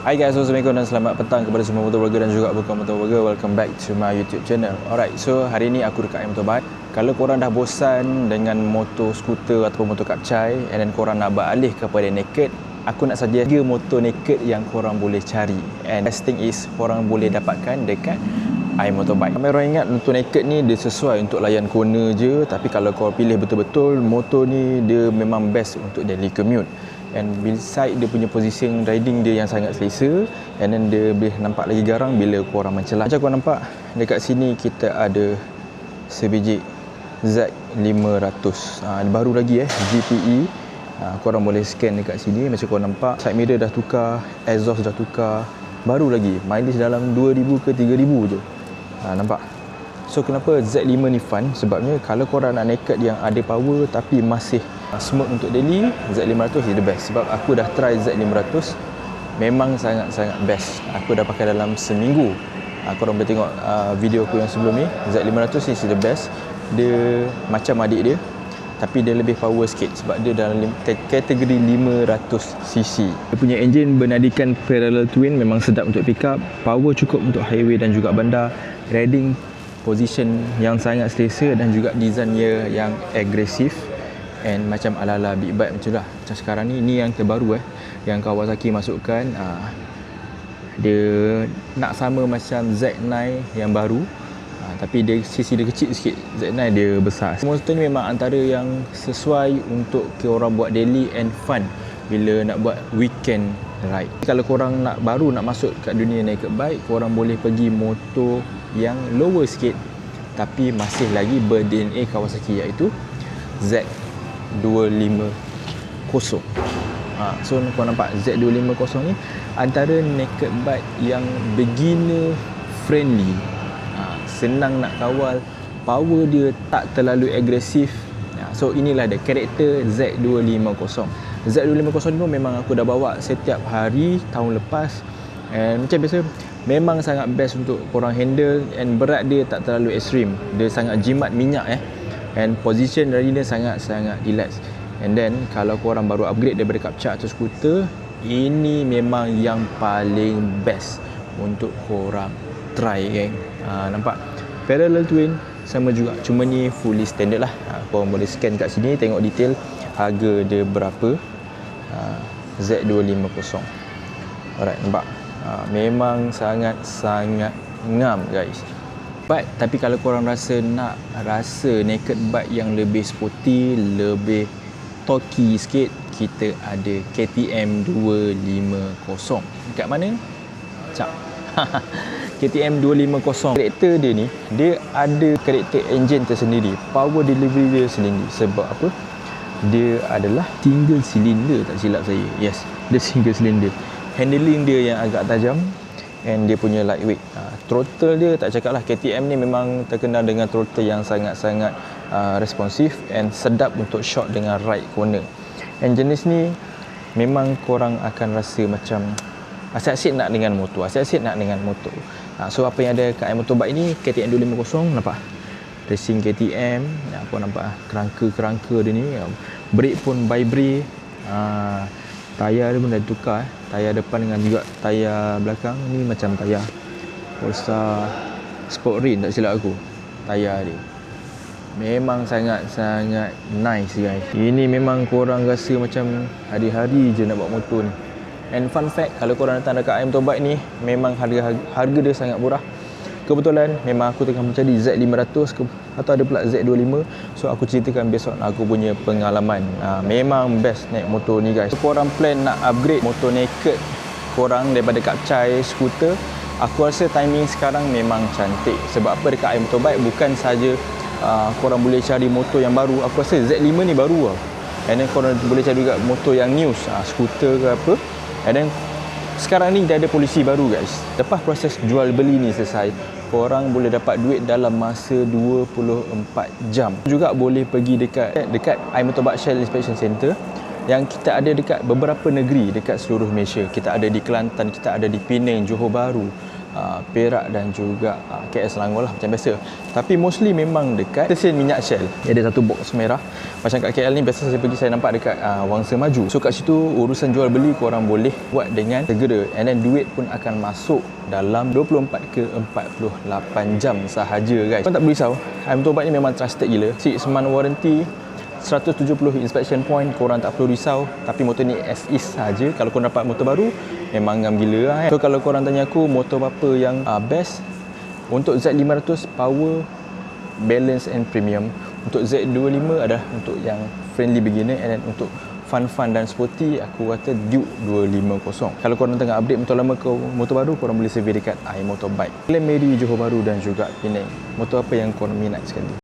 Hi guys, Assalamualaikum dan selamat petang kepada semua motovlogger dan juga bukan motovlogger. Welcome back to my YouTube channel. Alright, so hari ni aku dekat motorbike. Kalau korang dah bosan dengan motor skuter ataupun motor kapcai and then korang nak beralih kepada naked, aku nak suggest 3 motor naked yang korang boleh cari. And best thing is korang boleh dapatkan dekat iMotorbike. Ramai orang ingat motor naked ni dia sesuai untuk layan corner je, tapi kalau kau pilih betul-betul, motor ni dia memang best untuk daily commute. And beside dia punya position riding dia yang sangat selesa, and then dia boleh nampak lagi garang bila korang mencelat. Macam korang nampak dekat sini kita ada sebiji Z500 baru lagi GPE. Korang boleh scan dekat sini. Macam korang nampak side mirror dah tukar, exhaust dah tukar, baru lagi, mileage dalam 2000 ke 3000 je. Nampak? So kenapa Z5 ni fun? Sebabnya kalau korang nak naked yang ada power tapi masih smooth untuk daily, Z500 is the best. Sebab aku dah try Z500, memang sangat-sangat best. Aku dah pakai dalam seminggu. Korang boleh tengok video aku yang sebelum ni. Z500 is the best. Dia macam adik dia, tapi dia lebih power sikit sebab dia dalam kategori 500cc. Dia punya enjin bernadikan parallel twin, memang sedap untuk pick up. Power cukup untuk highway dan juga bandar. Riding position yang sangat selesa dan juga design dia yang agresif and macam ala-ala big bike macam dah. Macam sekarang ni yang terbaru yang Kawasaki masukkan. Dia nak sama macam Z9 yang baru, tapi dia sisi dia kecil sikit. Z9 dia besar. Motor ni memang antara yang sesuai untuk orang buat daily and fun bila nak buat weekend ride. Kalau korang baru nak masuk kat dunia naked bike, korang boleh pergi motor yang lower sikit tapi masih lagi ber-DNA Kawasaki, iaitu Z250. So korang nampak Z250 ni antara naked bike yang beginner friendly. Senang nak kawal, power dia tak terlalu agresif. So inilah dia karakter Z250. Z250 ni memang aku dah bawa setiap hari tahun lepas, and macam biasa memang sangat best untuk korang handle, and berat dia tak terlalu ekstrim. Dia sangat jimat minyak and position dari dia sangat-sangat relax. And then kalau korang baru upgrade daripada kapcai atau skuter, ini memang yang paling best untuk korang try, geng. Nampak parallel twin sama juga, cuma ni fully standard lah. Korang boleh scan kat sini, tengok detail harga dia berapa. Z250. Alright, nampak? Memang sangat-sangat ngam, guys. Tapi kalau korang rasa naked bike yang lebih sporty, lebih torky sikit, kita ada KTM 250. Dekat mana? Cap. KTM 250. Karakter dia ni, dia ada karakter enjin tersendiri, power delivery dia sendiri. Sebab apa? Dia adalah single cylinder, tak silap saya. Yes, dia single cylinder. Handling dia yang agak tajam, and dia punya lightweight. Throttle dia tak cakap lah. KTM ni memang terkenal dengan throttle yang sangat-sangat responsif and sedap untuk short dengan right corner. And jenis ni memang korang akan rasa macam asyik-asyik nak dengan motor, So apa yang ada kat motorbike ni, KTM 250, nampak? Racing KTM, korang nampak kerangka dia ni. Brake pun by brake. Tayar dia pun dah tukar. Tayar depan dengan juga tayar belakang ni macam tayar Polestar Sport Rain, tak silap aku. Tayar dia memang sangat-sangat nice, guys. Ini memang korang rasa macam hari-hari je nak bawa motor ni. And fun fact, kalau korang datang dekat iMotorbike ni, memang harga dia sangat murah. Kebetulan memang aku tengah mencari Z500 atau ada pula Z25. So aku ceritakan based on aku punya pengalaman. Memang best naik motor ni, guys. Korang plan nak upgrade motor naked korang daripada kapcai, skuter, aku rasa timing sekarang memang cantik. Sebab apa, dekat iMotorbike bukan saja korang boleh cari motor yang baru. Aku rasa Z5 ni baru lah. And then korang boleh cari juga motor yang news, skuter ke apa. And then sekarang ni dah ada polisi baru, guys. Lepas proses jual beli ni selesai, korang boleh dapat duit dalam masa 24 jam. Juga boleh pergi dekat iMotorbike Shell Inspection Center yang kita ada dekat beberapa negeri dekat seluruh Malaysia. Kita ada di Kelantan, kita ada di Penang, Johor Bahru, Perak dan juga KL Selangor lah macam biasa. Tapi mostly memang dekat stesen minyak Shell. Dia ada satu box merah. Macam kat KL ni biasa saya pergi, saya nampak dekat Wangsa Maju. So kat situ urusan jual beli korang boleh buat dengan segera, and then duit pun akan masuk dalam 24 ke 48 jam sahaja guys. Korang tak perlu risau. Motor bike ni memang trusted gila. 6 month warranty, 170 inspection point, korang tak perlu risau. Tapi motor ni as is saja. Kalau korang dapat motor baru, memang ngam gila lah. So kalau korang tanya aku motor apa yang best, untuk Z500 power, balance and premium. Untuk Z25 adalah untuk yang friendly beginner, and then untuk fun dan sporty aku kata Duke 250. Kalau korang tengah update motor lama ke motor baru, korang boleh survey dekat iMotorbike, Glen Mary, Johor Bahru dan juga Penang. Motor apa yang korang minat sekali?